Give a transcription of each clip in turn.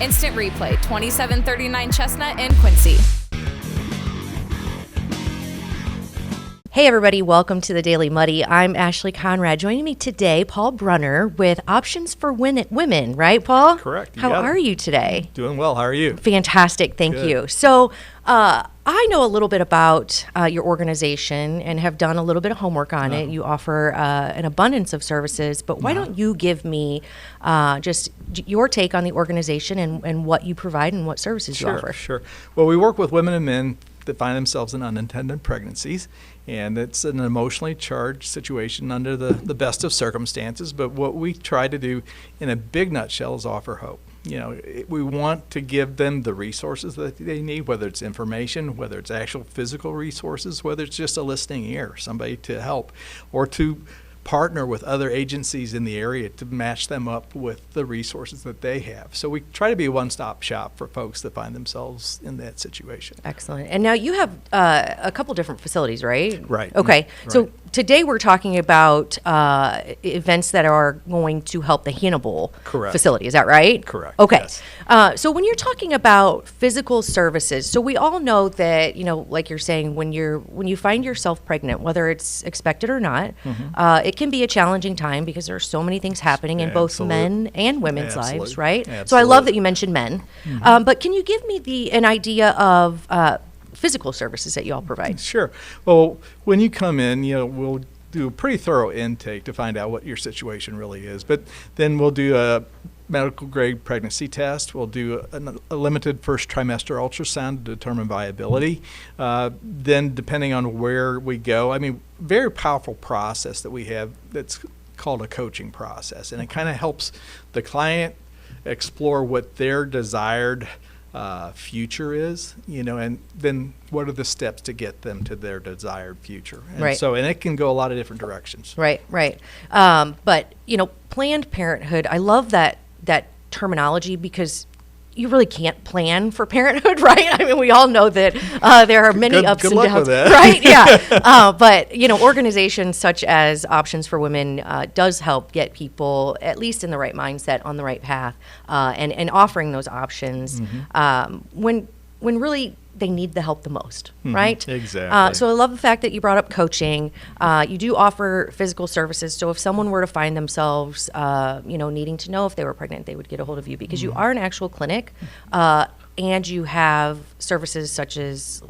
Instant Replay, 2739 Chestnut in Quincy. Hey everybody, welcome to the Daily Muddy. I'm Ashley Conrad. Joining me today, Paul Brunner with Options for Women, right, Paul? Correct. How are you today? Doing well. How are you? Fantastic, thank you. So I know a little bit about your organization and have done a little bit of homework on it. You offer an abundance of services, but why don't you give me just your take on the organization and what you provide and what services you offer? Sure. Well, we work with women and men that find themselves in unintended pregnancies, and it's an emotionally charged situation under the best of circumstances. But what we try to do in a big nutshell is offer hope. We want to give them the resources that they need, whether it's information, whether it's actual physical resources, whether it's just a listening ear, somebody to help, or to partner with other agencies in the area to match them up with the resources that they have. So we try to be a one-stop shop for folks that find themselves in that situation. Excellent. And now you have a couple different facilities, right? Right. Okay. Right. So today we're talking about events that are going to help the Hannibal facility. Is that right? Correct. Okay. Yes. So when you're talking about physical services, so we all know that, like you're saying, when you find yourself pregnant, whether it's expected or not, it can be a challenging time because there are so many things happening in both men and women's lives, right? Absolutely. So I love that you mentioned men. But can you give me an idea of physical services that you all provide? Sure. Well, when you come in, we'll do a pretty thorough intake to find out what your situation really is. But then we'll do a medical grade pregnancy test. We'll do a limited first trimester ultrasound to determine viability. Then depending on where we go, very powerful process that we have that's called a coaching process. And it kind of helps the client explore what their desired future is, and then what are the steps to get them to their desired future. And and it can go a lot of different directions. Right. But, Planned Parenthood, I love that terminology because you really can't plan for parenthood, right? We all know that there are many ups and downs, right? Yeah. But organizations such as Options for Women does help get people at least in the right mindset, on the right path, and offering those options when really they need the help the most, right? Exactly. So I love the fact that you brought up coaching. You do offer physical services. So if someone were to find themselves, needing to know if they were pregnant, they would get a hold of you because you are an actual clinic, and you have services such as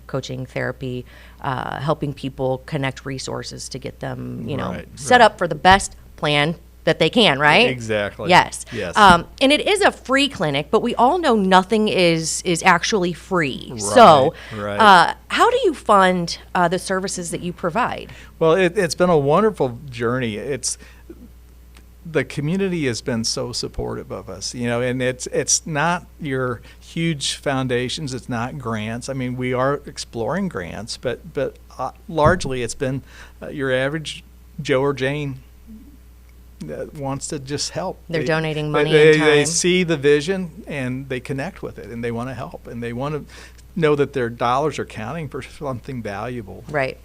coaching, therapy, helping people connect resources to get them, set up for the best plan that they can, right? Exactly. Yes. And it is a free clinic, but we all know nothing is actually free. Right. So how do you fund the services that you provide? Well, it's been a wonderful journey. The community has been so supportive of us, and it's not your huge foundations, it's not grants. We are exploring grants, but largely it's been your average Joe or Jane that wants to just help. They're donating money and time. They see the vision and they connect with it and they want to help and they want to know that their dollars are counting for something valuable. Right.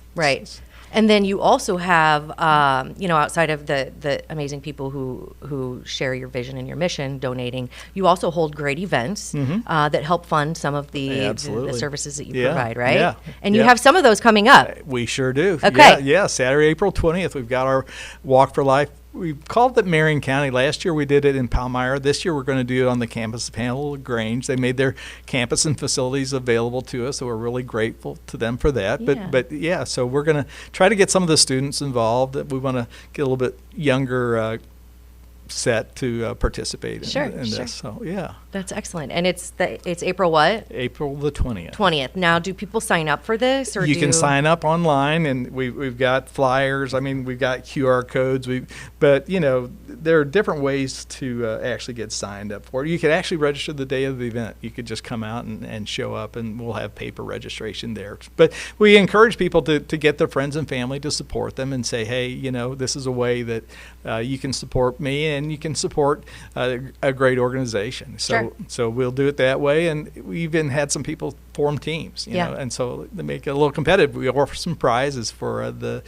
And then you also have, outside of the amazing people who share your vision and your mission, donating, you also hold great events that help fund some of the services that you provide, right? Yeah. And you have some of those coming up. We sure do. Okay. Yeah. Saturday, April 20th, we've got our Walk for Life. We called it Marion County. Last year we did it in Palmyra. This year we're going to do it on the campus of Hannibal Grange. They made their campus and facilities available to us, so we're really grateful to them for that. Yeah. So we're going to try to get some of the students involved. We want to get a little bit younger set to participate in this. So that's excellent. And it's April what? April the 20th. 20th. Now, do people sign up for this, or you can sign up online, and we've got flyers. We've got QR codes. But there are different ways to actually get signed up for it. You could actually register the day of the event. You could just come out and show up, and we'll have paper registration there. But we encourage people to get their friends and family to support them and say, hey, this is a way that you can support me and you can support a great organization. So we'll do it that way. And we even had some people form teams, you know, and so they make it a little competitive. We offer some prizes for the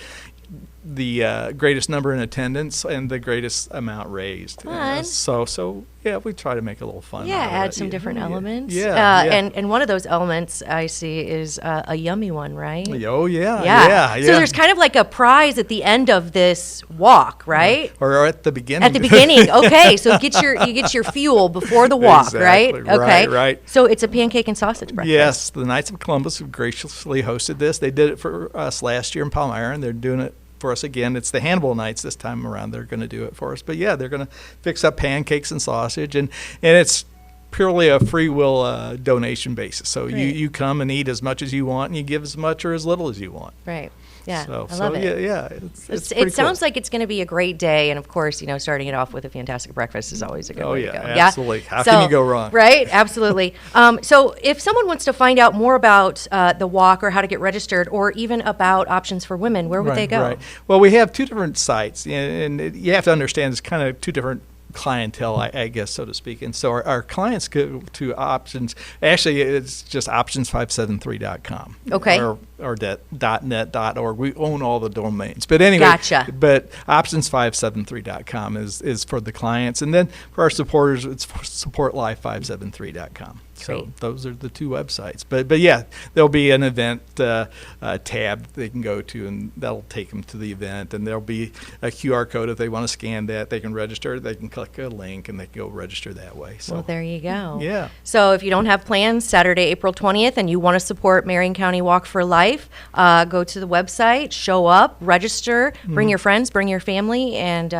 the greatest number in attendance and the greatest amount raised. Fun. So yeah, we try to make a little fun. Yeah, out of add it. some different elements. Yeah. And one of those elements I see is a yummy one, right? Oh yeah. So there's kind of like a prize at the end of this walk, right? Or at the beginning. At the beginning, okay. So you get your fuel before the walk, right? Exactly. Okay. Right. So it's a pancake and sausage breakfast. Yes, the Knights of Columbus have graciously hosted this. They did it for us last year in Palmyra, and they're doing it for us again. It's the Hannibal Knights this time around. They're going to do it for us. But yeah, they're going to fix up pancakes and sausage, and it's purely a free will donation basis. So you come and eat as much as you want, and you give as much or as little as you want. Right. Yeah, I love love it. Yeah. It sounds like it's going to be a great day, and of course, starting it off with a fantastic breakfast is always a good way to go. Absolutely. How can you go wrong? Right, absolutely. So if someone wants to find out more about the walk or how to get registered, or even about options for women, where would they go? Right. Well, we have two different sites, and you have to understand it's kind of two different clientele, I guess, so to speak. And so our clients go to options. Actually, it's just options573.com. Okay. Or .net.org. We own all the domains. But anyway, Gotcha. But options573.com is for the clients. And then for our supporters, it's for supportlife573.com. So those are the two websites. But yeah, there'll be an event tab they can go to, and that'll take them to the event. And there'll be a QR code if they want to scan that. They can register. They can click a link, and they can go register that way. So well, there you go. Yeah. So if you don't have plans Saturday, April 20th, and you want to support Marion County Walk for Life, go to the website, show up, register, bring your friends, bring your family, and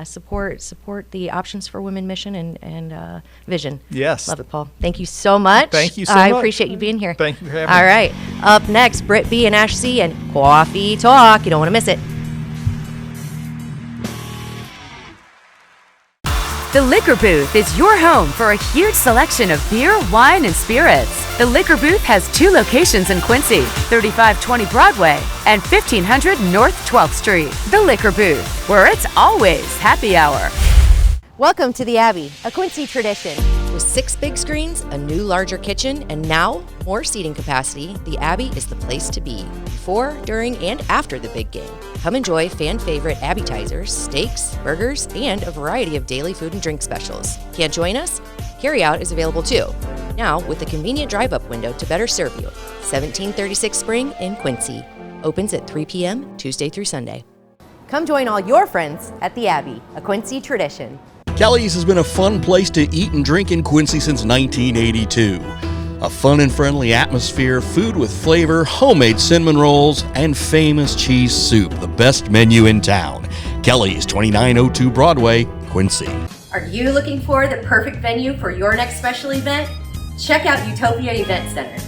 support the Options for Women mission and vision. Yes. Love it, Paul. Thank you so much. Thank you so much. I appreciate you being here. Thank you for having me. All right. Up next, Britt B. and Ash C. and Coffee Talk. You don't want to miss it. The Liquor Booth is your home for a huge selection of beer, wine, and spirits. The Liquor Booth has 2 locations in Quincy, 3520 Broadway and 1500 North 12th Street. The Liquor Booth, where it's always happy hour. Welcome to the Abbey, a Quincy tradition. With 6 big screens, a new larger kitchen, and now more seating capacity, the Abbey is the place to be before, during, and after the big game. Come enjoy fan favorite appetizers, steaks, burgers, and a variety of daily food and drink specials. Can't join us? Carryout is available too. Now with a convenient drive-up window to better serve you. 1736 Spring in Quincy. Opens at 3 p.m. Tuesday through Sunday. Come join all your friends at the Abbey, a Quincy tradition. Kelly's has been a fun place to eat and drink in Quincy since 1982. A fun and friendly atmosphere, food with flavor, homemade cinnamon rolls, and famous cheese soup, the best menu in town. Kelly's, 2902 Broadway, Quincy. Are you looking for the perfect venue for your next special event? Check out Utopia Event Center.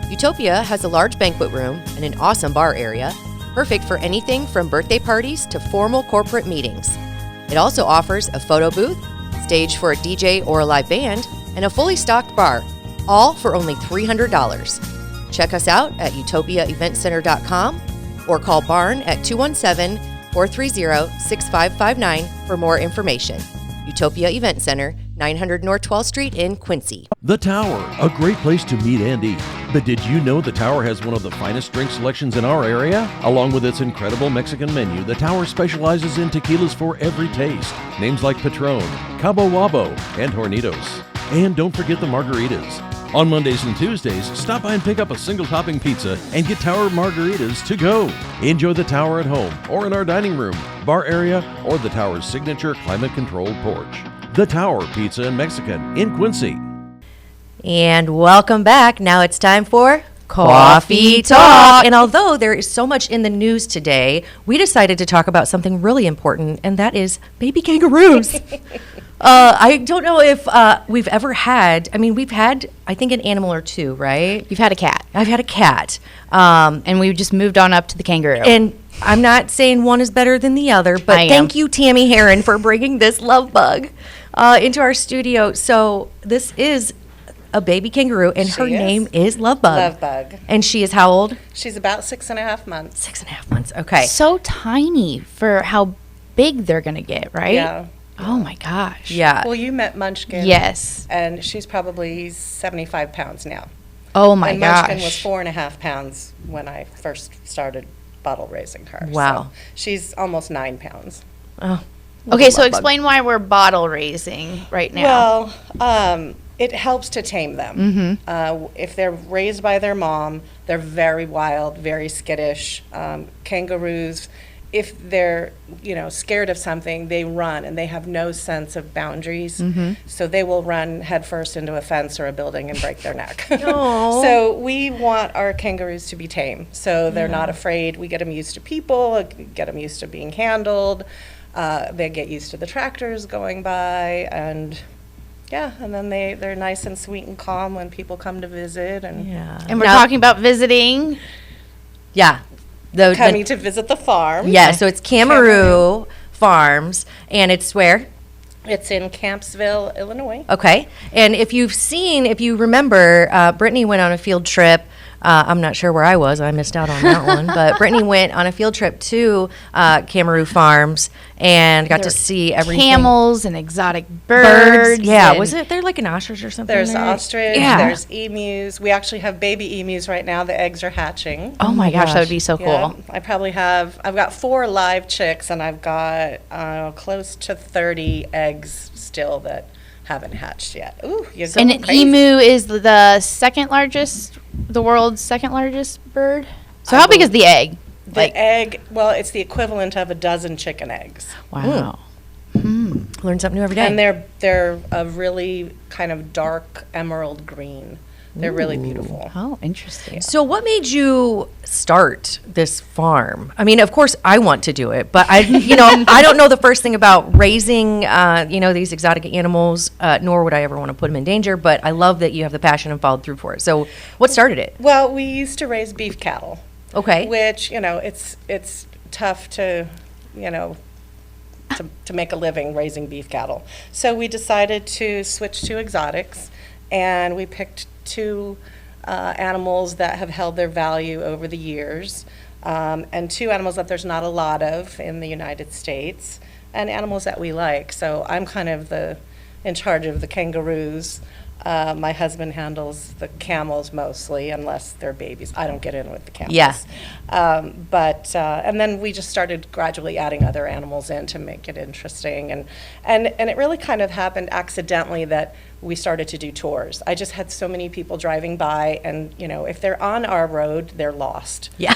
Utopia has a large banquet room and an awesome bar area, perfect for anything from birthday parties to formal corporate meetings. It also offers a photo booth, stage for a DJ or a live band, and a fully stocked bar, all for only $300. Check us out at utopiaeventcenter.com or call Barn at 217-430-6559 for more information. Utopia Event Center, 900 North 12th Street in Quincy. The Tower, a great place to meet and eat. But did you know the Tower has one of the finest drink selections in our area? Along with its incredible Mexican menu, the Tower specializes in tequilas for every taste. Names like Patron, Cabo Wabo, and Hornitos. And don't forget the margaritas. On Mondays and Tuesdays, stop by and pick up a single topping pizza and get Tower margaritas to go. Enjoy the Tower at home or in our dining room, bar area, or the Tower's signature climate-controlled porch. The Tower Pizza and Mexican in Quincy. And welcome back. Now it's time for Coffee Talk. And although there is so much in the news today, we decided to talk about something really important, and that is baby kangaroos. I don't know if we've ever had, we've had, I think, an animal or two, right? You've had a cat. I've had a cat. And we just moved on up to the kangaroo. And I'm not saying one is better than the other, but thank you, Tammy Herren, for bringing this Lovebug into our studio. So this is a baby kangaroo, and her name is Lovebug. Lovebug. And she is how old? She's about 6.5 months. 6.5 months, okay. So tiny for how big they're going to get, right? Yeah. Oh, my gosh. Yeah. Well, you met Munchkin. Yes. And she's probably 75 pounds now. Oh, my and gosh. Munchkin was 4.5 pounds when I first started bottle raising her. Wow. So she's almost 9 pounds. Oh. Okay, so Lovebug. explain why we're bottle raising right now. Well, it helps to tame them. If they're raised by their mom, they're very wild, very skittish. Kangaroos, if they're scared of something, they run and they have no sense of boundaries. So they will run headfirst into a fence or a building and break their neck. So we want our kangaroos to be tame, so they're not afraid. We get them used to people, get them used to being handled. They get used to the tractors going by, and then they're nice and sweet and calm when people come to visit. And And we're talking about visiting. Yeah. coming to visit the farm. Yeah, so it's Kamaroo Farms, and it's where? It's in Kampsville, Illinois. Okay. And if you remember, Brittany went on a field trip. I'm not sure where I was. I missed out on that one. But Brittany went on a field trip to Kamaroo Farms and got to see everything. Camels and exotic birds. Yeah. and- Was it there like an ostrich or something? There's there? ostrich, Yeah. there's emus. We actually have baby emus right now. The eggs are hatching. Oh my gosh, that would be so cool. Yeah, I've got 4 live chicks, and I've got close to 30 eggs still that haven't hatched yet. Ooh, you're And going an crazy. emu is the world's second largest bird. So how big is the egg? The egg, well, it's the equivalent of a dozen chicken eggs. Wow. Learn something new every day. And they're a really kind of dark emerald green. They're really beautiful. Oh, interesting. So what made you start this farm? I mean, of course I want to do it, but I don't know the first thing about raising, these exotic animals, nor would I ever want to put them in danger, but I love that you have the passion and followed through for it. So what started it? Well, we used to raise beef cattle. Okay. Which, it's tough to make a living raising beef cattle. So we decided to switch to exotics, and we picked 2 animals that have held their value over the years, and 2 animals that there's not a lot of in the United States, and animals that we like. So I'm kind of in charge of the kangaroos. My husband handles the camels mostly, unless they're babies. I don't get in with the camels. Yeah. And then we just started gradually adding other animals in to make it interesting. And it really kind of happened accidentally that we started to do tours. I just had so many people driving by, and, if they're on our road, they're lost. Yeah.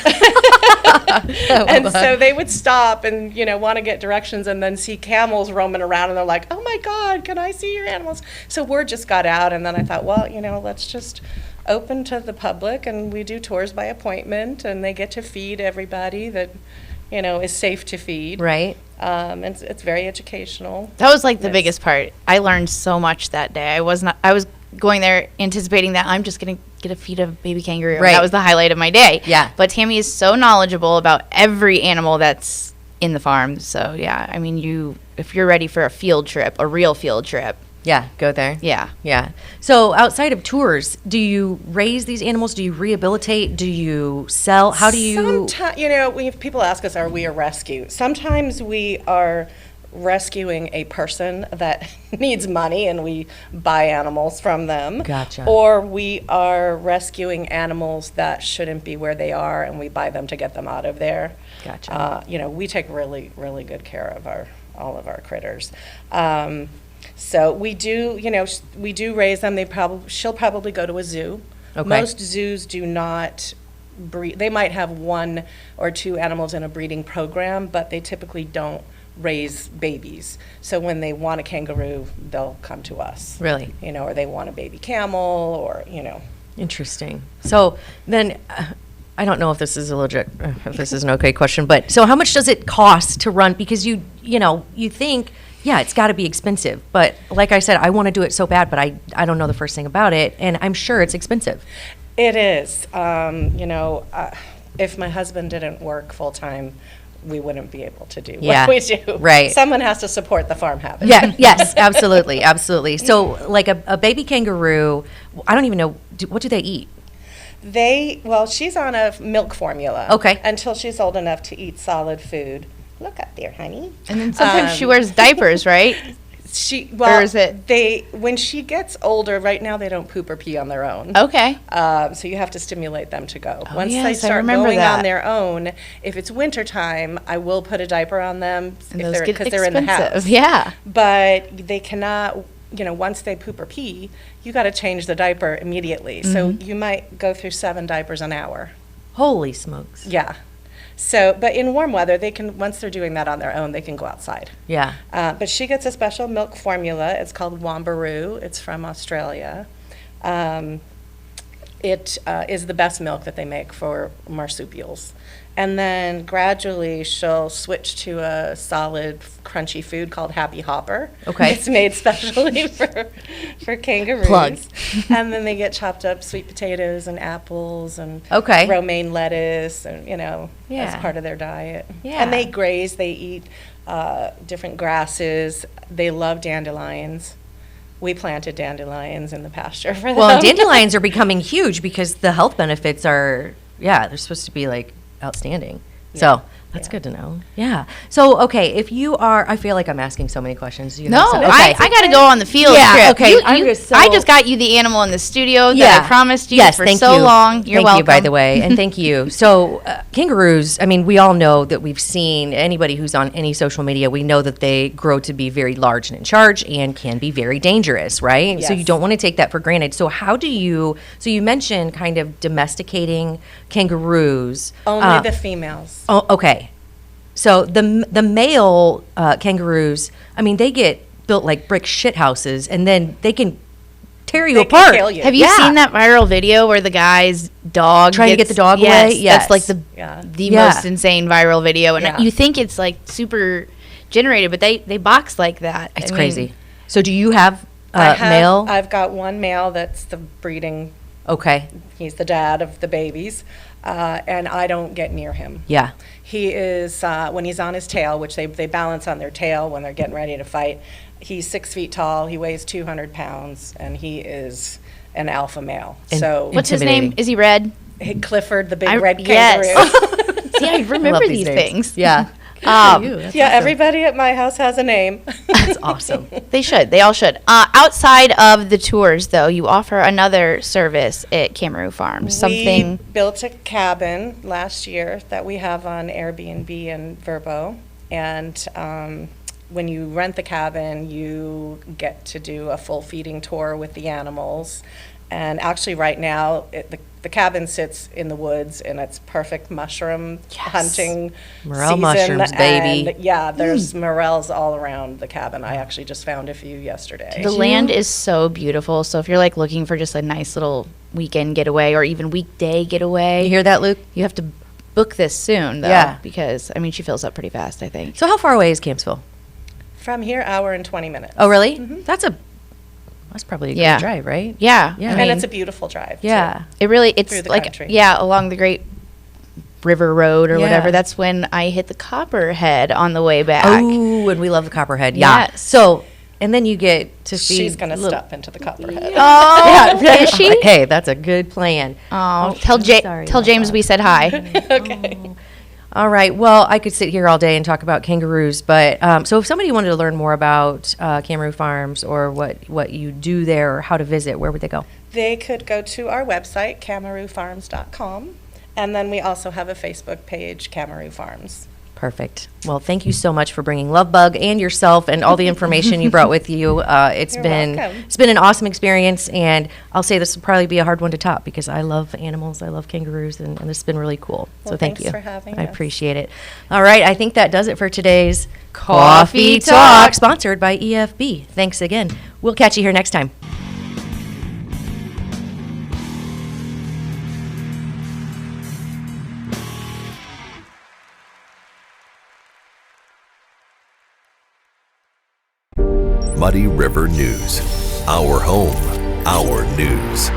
And so they would stop and, want to get directions, and then see camels roaming around, and they're like, oh my God, can I see your animals? So word just got out, and then I thought, well, let's just open to the public, and we do tours by appointment, and they get to feed everybody that, is safe to feed. Right. And it's very educational. That was like the Yes. biggest part. I learned so much that day. I was going there anticipating that I'm just going to get a feed of baby kangaroo. Right. That was the highlight of my day. Yeah. But Tammy is so knowledgeable about every animal that's in the farm. So yeah, I mean, if you're ready for a real field trip. Yeah, go there. Yeah. Yeah. So outside of tours, do you raise these animals? Do you rehabilitate? Do you sell? How do you? Sometimes, people ask us, are we a rescue? Sometimes we are rescuing a person that needs money, and we buy animals from them. Gotcha. Or we are rescuing animals that shouldn't be where they are, and we buy them to get them out of there. Gotcha. We take really, really good care of all of our critters. So we do, we do raise them. She'll probably go to a zoo. Okay. Most zoos do not breed. They might have 1 or 2 animals in a breeding program, but they typically don't raise babies. So when they want a kangaroo, they'll come to us. Really? Or they want a baby camel, or, Interesting. So then, I don't know if this is if this is an okay question, but so how much does it cost to run? Because you think, yeah, it's got to be expensive. But like I said, I want to do it so bad, but I don't know the first thing about it, and I'm sure it's expensive. It is. If my husband didn't work full time, we wouldn't be able to do Yeah, what we do. right. Someone has to support the farm habit. Yeah. Yes. Absolutely. Absolutely. So, like a baby kangaroo, I don't even know. What do they eat? She's on a milk formula. Okay. Until she's old enough to eat solid food. Look up there, honey. And then sometimes she wears diapers, right? Or is it- when she gets older, right now they don't poop or pee on their own. Okay. So you have to stimulate them to go. Once yes, they I start remember going that. on their own, if it's wintertime, I will put a diaper on them And those get because they're in the expensive. house. Yeah. But they cannot, once they poop or pee, you got to change the diaper immediately. So you might go through 7 diapers an hour. Holy smokes. Yeah. So, but in warm weather, they can, once they're doing that on their own, they can go outside. Yeah. But she gets a special milk formula. It's called Wambaroo. It's from Australia. It is the best milk that they make for marsupials. And then gradually she'll switch to a solid, crunchy food called Happy Hopper. Okay. It's made specially for kangaroos. Plug. And then they get chopped up sweet potatoes and apples and Okay. romaine lettuce, and Yeah. as part of their diet. Yeah. And they graze. They eat different grasses. They love dandelions. We planted dandelions in the pasture for them. Well, and dandelions are becoming huge because the health benefits are, they're supposed to be like outstanding. So that's good to know. Yeah. So, okay, if you are, I feel like I'm asking so many questions. You No, have some- I got to go on the field trip. Okay. I just got you the animal in the studio that I promised you yes, for thank so you. long. You're thank welcome. you, by the way, and thank you. So, kangaroos, I mean, we all know that we've seen anybody who's on any social media, we know that they grow to be very large and in charge and can be very dangerous, right? So, you Yes. don't want to take that for granted. So, so you mentioned kind of domesticating kangaroos. Only the females. Oh, okay. So the male kangaroos, I mean, they get built like brick shit houses, and then they can tear you They can apart. kill you. Have you Yeah. seen that viral video where the guy's dog Trying to get gets- the dog yes, away? Yes. That's like the Yeah. most insane viral video, and Yeah. you think it's like super generated, but they box like that. It's I mean, crazy. So do you have male? I've got one male that's the breeding. Okay. He's the dad of the babies, and I don't get near him. Yeah. He is, when he's on his tail, which they balance on their tail when they're getting ready to fight, he's 6 feet tall, he weighs 200 pounds, and he is an alpha male. And- So, What's his name? Intimidating. Is he red? Clifford, the big I- red yes. kangaroo. See, I remember Love these names. things. Yeah. Yeah, everybody at my house has a name. That's awesome. They should. They all should. Outside of the tours, though, you offer another service at Kamaroo Farms. Something. We built a cabin last year that we have on Airbnb and Verbo, and when you rent the cabin, you get to do a full feeding tour with the animals. And actually, right now, the cabin sits in the woods, and it's perfect mushroom hunting Morel season. mushrooms, baby. And yeah, there's morels all around the cabin. I actually just found a few yesterday. The land is so beautiful. So if you're like looking for just a nice little weekend getaway or even weekday getaway, You hear that, Luke? you have to book this soon, though. Yeah. Because, I mean, she fills up pretty fast, I think. So how far away is Kampsville? From here, hour and 20 minutes. Oh, really? That's probably a good Yeah. drive, right? Yeah. Yeah. I And mean, it's a beautiful drive, too. Yeah. it really, it's through the like, country. along the Great River Road or Yeah. whatever. That's when I hit the Copperhead on the way back. Oh, and we love the Copperhead. Yeah. Yes. So, and then you get to feed. She's going to little- step into the copperhead. Oh, Yeah. is she? Hey, that's a good plan. Oh, I'm sorry tell about James that. we said hi. Okay. All right. Well, I could sit here all day and talk about kangaroos, but so if somebody wanted to learn more about Kamaroo Farms or what you do there or how to visit, where would they go? They could go to our website, kamaroofarms.com, and then we also have a Facebook page, Kamaroo Farms. Perfect. Well, thank you so much for bringing Lovebug and yourself and all the information you brought with you. It's You're been welcome. it's been an awesome experience, and I'll say this will probably be a hard one to top because I love animals, I love kangaroos, and this has been really cool. Well, so thank thanks you. for having I us. appreciate it. All right, I think that does it for today's Coffee Talk. sponsored by EFB. Thanks again. We'll catch you here next time. Muddy River News. Our home, our news.